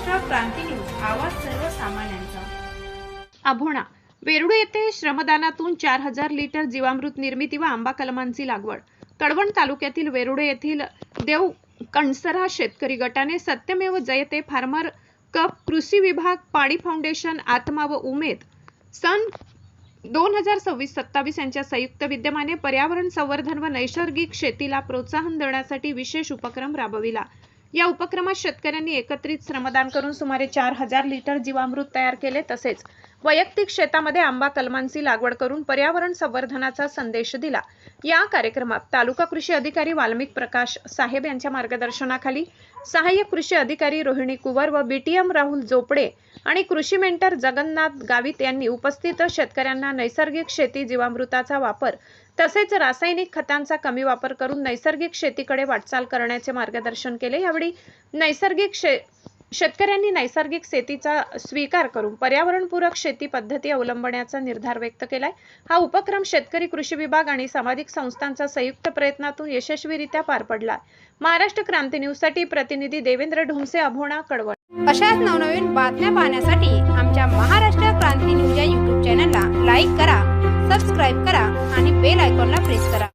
महाराष्ट्र क्रांती news, आवाज सर्वसामान्यांचा। अभोणा वेरुळ येथे श्रमदानातून 4000 लिटर जीवामृत निर्मिती व आंबा कलमांची लागवड। कळवण तालुक्यातील वेरुळ येथील देव कणसरा शेतकरी गटाने सत्यमेव जयते फार्मर कप कृषी विभाग, पाणी फाउंडेशन, आत्मा व उमेद सन 2026-27 यांच्या संयुक्त विद्यमाने पर्यावरण संवर्धन व नैसर्गिक शेतीला प्रोत्साहन देण्यासाठी विशेष उपक्रम राबविला। या उपक्रमात शेतकऱ्यांनी एकत्रित श्रमदान करून सुमारे 4000 लिटर जीवामृत तयार केले। तसेच वैयक्तिक शेतामध्ये आंबा कलमांची लागवड करून पर्यावरण संवर्धनाचा संदेश दिला। या कार्यक्रमात तालुका कृषी अधिकारी वाल्मिक प्रकाश साहेब यांच्या मार्गदर्शनाखाली सहाय्यक कृषी अधिकारी रोहिणी कुवर व बीटीएम राहुल जोपडे आणि कृषी मेंटर जगन्नाथ गावित यांनी उपस्थित शेतकऱ्यांना नैसर्गिक शेती, जीवामृताचा वापर तसेच रासायनिक खतांचा कमी वापर करून नैसर्गिक शेतीकडे वाटचाल करण्याचे मार्गदर्शन केले। यावेळी शेतकऱ्यांनी नैसर्गिक शेतीचा स्वीकार करून पर्यावरणपूरक शेती पद्धती अवलंबण्याचा निर्धार व्यक्त केलाय। हा उपक्रम शेतकरी कृषी विभाग आणि सामाजिक संस्थांच्या संयुक्त प्रयत्नातून यशस्वीरित्या पार पडला। महाराष्ट्र क्रांती न्यूज साठी प्रतिनिधी देवेंद्र ढुमसे, अभोणा, कळवण। अशाच नवनवीन बातम्या पाहण्यासाठी आमच्या महाराष्ट्र क्रांती न्यूज या YouTube चॅनलला लाईक करा, सबस्क्राईब करा आणि बेल आयकॉनला प्रेस करा।